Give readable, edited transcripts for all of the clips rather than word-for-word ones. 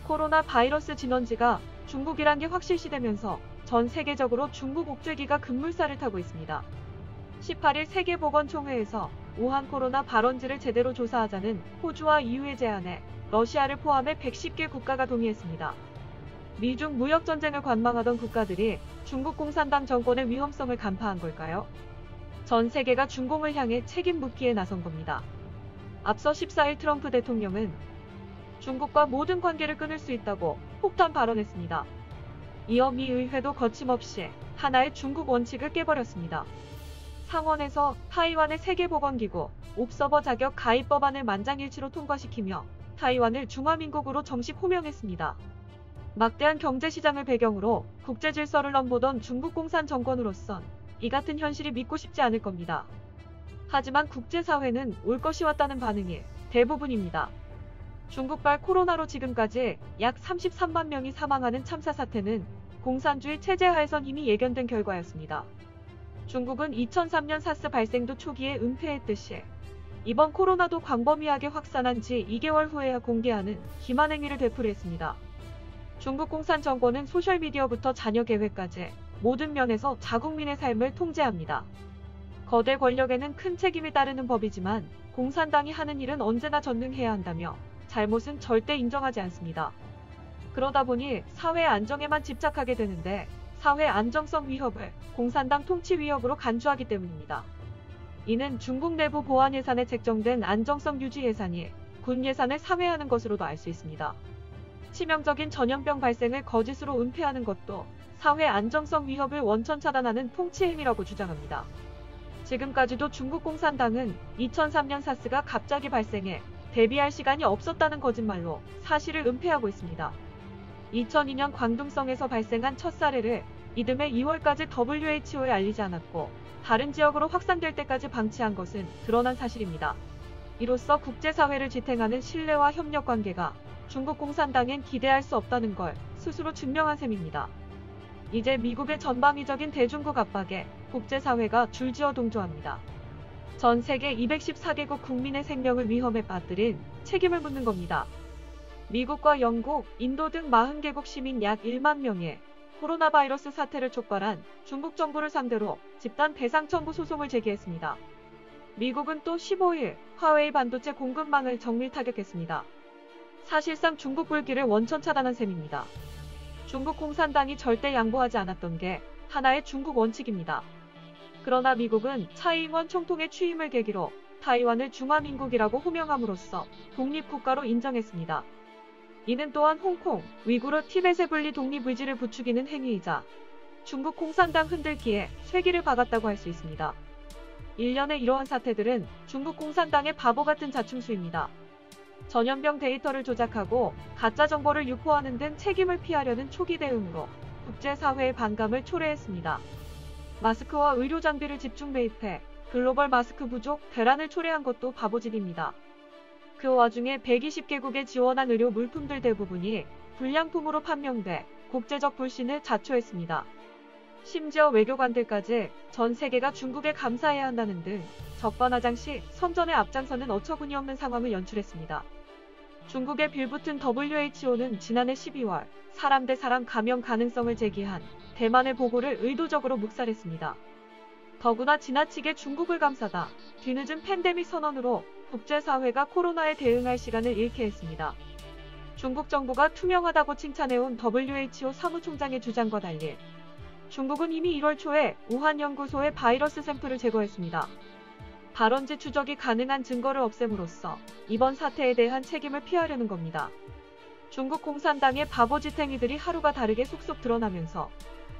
코로나 바이러스 진원지가 중국이란 게 확실시되면서 전 세계적으로 중국 옥죄기가 급물살을 타고 있습니다. 18일 세계보건총회에서 우한 코로나 발원지를 제대로 조사하자는 호주와 EU의 제안에 러시아를 포함해 110개 국가가 동의했습니다. 미중 무역전쟁을 관망하던 국가들이 중국 공산당 정권의 위험성을 간파한 걸까요? 전 세계가 중공을 향해 책임 묻기에 나선 겁니다. 앞서 14일 트럼프 대통령은 중국과 모든 관계를 끊을 수 있다고 폭탄 발언했습니다. 이어 미 의회도 거침없이 하나의 중국 원칙을 깨버렸습니다. 상원에서 타이완의 세계보건기구 옵서버 자격 가입 법안을 만장일치로 통과시키며 타이완을 중화민국으로 정식 호명했습니다. 막대한 경제시장을 배경으로 국제질서를 넘보던 중국 공산 정권으로선 이 같은 현실이 믿고 싶지 않을 겁니다. 하지만 국제사회는 올 것이 왔다는 반응이 대부분입니다. 중국발 코로나로 지금까지 약 33만 명이 사망하는 참사 사태는 공산주의 체제 하에선 이미 예견된 결과였습니다. 중국은 2003년 사스 발생도 초기에 은폐했듯이 이번 코로나도 광범위하게 확산한 지 2개월 후에야 공개하는 기만 행위를 되풀이했습니다. 중국 공산 정권은 소셜미디어부터 자녀 계획까지 모든 면에서 자국민의 삶을 통제합니다. 거대 권력에는 큰 책임이 따르는 법이지만 공산당이 하는 일은 언제나 전능해야 한다며 잘못은 절대 인정하지 않습니다. 그러다 보니 사회 안정에만 집착하게 되는데 사회 안정성 위협을 공산당 통치 위협으로 간주하기 때문입니다. 이는 중국 내부 보안 예산에 책정된 안정성 유지 예산이 군 예산을 상회하는 것으로도 알 수 있습니다. 치명적인 전염병 발생을 거짓으로 은폐하는 것도 사회 안정성 위협을 원천 차단하는 통치 행위라고 주장합니다. 지금까지도 중국 공산당은 2003년 사스가 갑자기 발생해 대비할 시간이 없었다는 거짓말로 사실을 은폐하고 있습니다. 2002년 광둥성에서 발생한 첫 사례를 이듬해 2월까지 WHO에 알리지 않았고 다른 지역으로 확산될 때까지 방치한 것은 드러난 사실입니다. 이로써 국제사회를 지탱하는 신뢰와 협력 관계가 중국 공산당엔 기대할 수 없다는 걸 스스로 증명한 셈입니다. 이제 미국의 전방위적인 대중국 압박에 국제사회가 줄지어 동조합니다. 전 세계 214개국 국민의 생명을 위험에 빠뜨린 책임을 묻는 겁니다. 미국과 영국, 인도 등 40개국 시민 약 1만 명의 코로나 바이러스 사태를 촉발한 중국 정부를 상대로 집단 배상 청구 소송을 제기했습니다. 미국은 또 15일 화웨이 반도체 공급망을 정밀 타격했습니다. 사실상 중국 불길을 원천 차단한 셈입니다. 중국 공산당이 절대 양보하지 않았던 게 하나의 중국 원칙입니다. 그러나 미국은 차이잉원 총통의 취임을 계기로 타이완을 중화민국이라고 호명함으로써 독립국가로 인정했습니다. 이는 또한 홍콩, 위구르, 티벳의 분리 독립 의지를 부추기는 행위이자 중국 공산당 흔들기에 쇠기를 박았다고 할 수 있습니다. 일련의 이러한 사태들은 중국 공산당의 바보 같은 자충수입니다. 전염병 데이터를 조작하고 가짜 정보를 유포하는 등 책임을 피하려는 초기 대응으로 국제사회의 반감을 초래했습니다. 마스크와 의료 장비를 집중 매입해 글로벌 마스크 부족, 대란을 초래한 것도 바보짓입니다. 그 와중에 120개국에 지원한 의료 물품들 대부분이 불량품으로 판명돼 국제적 불신을 자초했습니다. 심지어 외교관들까지 전 세계가 중국에 감사해야 한다는 등 적반하장시 선전에 앞장서는 어처구니없는 상황을 연출했습니다. 중국에 빌붙은 WHO는 지난해 12월 사람 대 사람 감염 가능성을 제기한 대만의 보고를 의도적으로 묵살했습니다. 더구나 지나치게 중국을 감싸다 뒤늦은 팬데믹 선언으로 국제사회가 코로나에 대응할 시간을 잃게 했습니다. 중국 정부가 투명하다고 칭찬해온 WHO 사무총장의 주장과 달리 중국은 이미 1월 초에 우한 연구소에 바이러스 샘플을 제거했습니다. 발원지 추적이 가능한 증거를 없앰으로써 이번 사태에 대한 책임을 피하려는 겁니다. 중국 공산당의 바보짓 행위들이 하루가 다르게 속속 드러나면서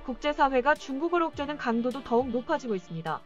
국제사회가 중국을 옥죄는 강도도 더욱 높아지고 있습니다.